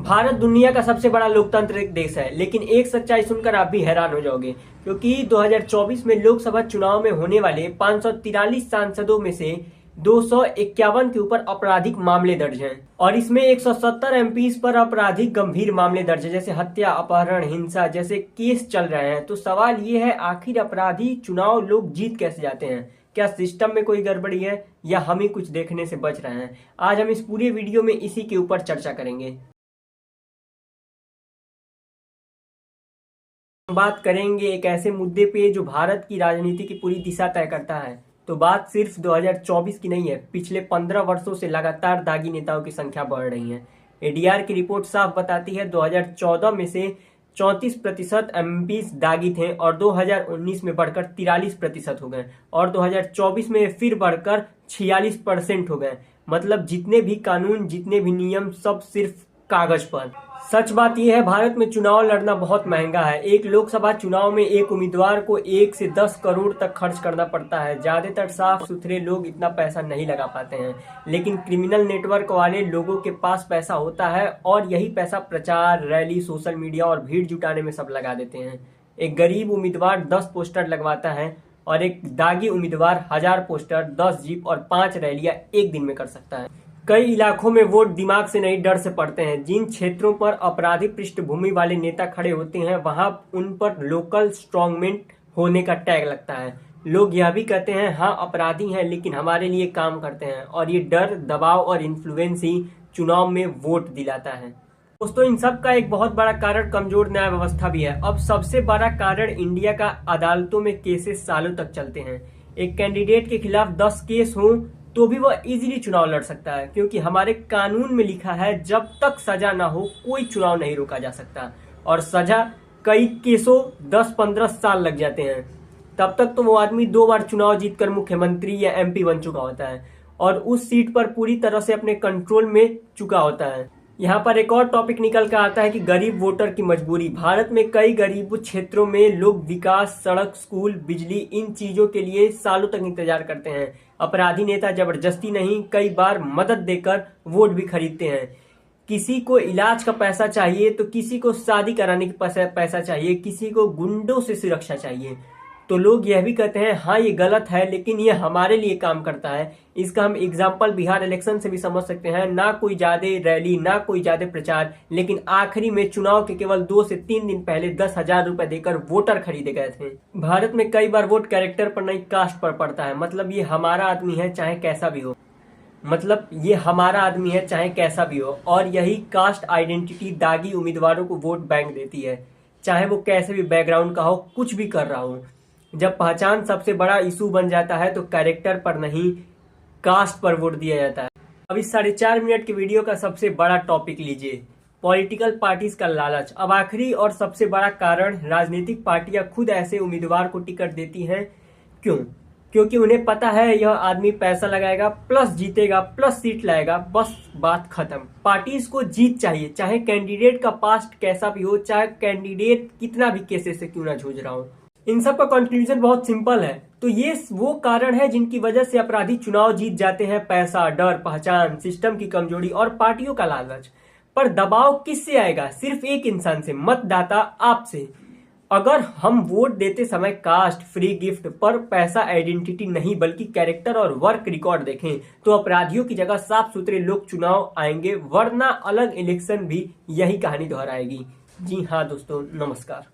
भारत दुनिया का सबसे बड़ा लोकतांत्रिक देश है, लेकिन एक सच्चाई सुनकर आप भी हैरान हो जाओगे, क्योंकि 2024 में लोकसभा चुनाव में होने वाले 543 सांसदों में से 251 के ऊपर आपराधिक मामले दर्ज हैं और इसमें 170 एमपीज पर आपराधिक गंभीर मामले दर्ज है, जैसे हत्या, अपहरण, हिंसा जैसे केस चल रहे हैं। तो सवाल ये है, आखिर अपराधी चुनाव लोग जीत कैसे जाते हैं? क्या सिस्टम में कोई गड़बड़ी है या हम ही कुछ देखने से बच रहे हैं? आज हम इस पूरे वीडियो में इसी के ऊपर चर्चा करेंगे। हम बात करेंगे एक ऐसे मुद्दे पे जो भारत की राजनीति की पूरी दिशा तय करता है। तो बात सिर्फ 2024 की नहीं है, पिछले 15 वर्षों से लगातार दागी नेताओं की संख्या बढ़ रही है। एडीआर की रिपोर्ट साफ बताती है 2014 में से 34% एमपीज दागी थे और 2019 में बढ़कर 43% हो गए और 2024 में फिर बढ़कर 46% हो गए। मतलब जितने भी कानून, जितने भी नियम, सब सिर्फ कागज पर। सच बात यह है, भारत में चुनाव लड़ना बहुत महंगा है। एक लोकसभा चुनाव में एक उम्मीदवार को 1 से 10 करोड़ तक खर्च करना पड़ता है। ज्यादातर साफ सुथरे लोग इतना पैसा नहीं लगा पाते हैं, लेकिन क्रिमिनल नेटवर्क वाले लोगों के पास पैसा होता है और यही पैसा प्रचार, रैली, सोशल मीडिया और भीड़ जुटाने में सब लगा देते हैं। एक गरीब उम्मीदवार 10 पोस्टर लगवाता है और एक दागी उम्मीदवार 1000 पोस्टर, 10 जीप और 5 रैलियां एक दिन में कर सकता है। कई इलाकों में वोट दिमाग से नहीं, डर से पड़ते हैं। जिन क्षेत्रों पर अपराधी पृष्ठभूमि वाले नेता खड़े होते हैं, वहां उन पर लोकल स्ट्रांगमैन होने का टैग लगता है। लोग यह भी कहते हैं, हाँ अपराधी हैं लेकिन हमारे लिए काम करते हैं, और ये डर, दबाव और इन्फ्लुएंस ही चुनाव में वोट दिलाता है। दोस्तों, इन सब का एक बहुत बड़ा कारण कमजोर न्याय व्यवस्था भी है। अब सबसे बड़ा कारण इंडिया का अदालतों में केसेस सालों तक चलते हैं। एक कैंडिडेट के खिलाफ 10 केस हों तो भी वह इजीली चुनाव लड़ सकता है, क्योंकि हमारे कानून में लिखा है जब तक सजा ना हो कोई चुनाव नहीं रोका जा सकता। और सजा कई केसों 10-15 साल लग जाते हैं। तब तक तो वो आदमी 2 बार चुनाव जीतकर मुख्यमंत्री या एमपी बन चुका होता है और उस सीट पर पूरी तरह से अपने कंट्रोल में चुका होता है। यहाँ पर एक और टॉपिक निकल कर आता है कि गरीब वोटर की मजबूरी। भारत में कई गरीब क्षेत्रों में लोग विकास, सड़क, स्कूल, बिजली, इन चीजों के लिए सालों तक इंतजार करते हैं। अपराधी नेता जबरदस्ती नहीं, कई बार मदद देकर वोट भी खरीदते हैं। किसी को इलाज का पैसा चाहिए तो किसी को शादी कराने का पैसा चाहिए, किसी को गुंडों से सुरक्षा चाहिए। तो लोग यह भी कहते हैं, हाँ ये गलत है लेकिन ये हमारे लिए काम करता है। इसका हम एग्जाम्पल बिहार इलेक्शन से भी समझ सकते हैं। ना कोई ज्यादा रैली, ना कोई ज्यादा प्रचार, लेकिन आखिरी में चुनाव के केवल 2 से 3 दिन पहले 10,000 रुपए देकर वोटर खरीदे गए थे। भारत में कई बार वोट कैरेक्टर पर नहीं, कास्ट पर पड़ता है। मतलब ये हमारा आदमी है चाहे कैसा भी हो। और यही कास्ट आइडेंटिटी दागी उम्मीदवारों को वोट बैंक देती है, चाहे वो कैसे भी बैकग्राउंड का हो, कुछ भी कर रहा हो। जब पहचान सबसे बड़ा इशू बन जाता है तो कैरेक्टर पर नहीं, कास्ट पर वोट दिया जाता है। अब इस 4.5 मिनट के वीडियो का सबसे बड़ा टॉपिक लीजिए, पॉलिटिकल पार्टीज का लालच। अब आखिरी और सबसे बड़ा कारण, राजनीतिक पार्टियां खुद ऐसे उम्मीदवार को टिकट देती हैं। क्यों? क्योंकि उन्हें पता है यह आदमी पैसा लगाएगा, प्लस जीतेगा, प्लस सीट लाएगा, बस बात खत्म। पार्टीज को जीत चाहिए, चाहे कैंडिडेट का पास्ट कैसा भी हो, चाहे कैंडिडेट कितना भी केसेस से क्यों ना जूझ रहा हो। इन सब का कंक्लूजन बहुत सिंपल है। तो ये वो कारण है जिनकी वजह से अपराधी चुनाव जीत जाते हैं। पैसा, डर, पहचान, सिस्टम की कमजोरी और पार्टियों का लालच। पर दबाव किससे आएगा? सिर्फ एक इंसान से, मतदाता, आपसे। अगर हम वोट देते समय कास्ट, फ्री गिफ्ट पर पैसा, आइडेंटिटी नहीं बल्कि कैरेक्टर और वर्क रिकॉर्ड देखें, तो अपराधियों की जगह साफ सुथरे लोग चुनाव आएंगे, वरना अलग इलेक्शन भी यही कहानी दोहराएगी। जी हाँ दोस्तों, नमस्कार।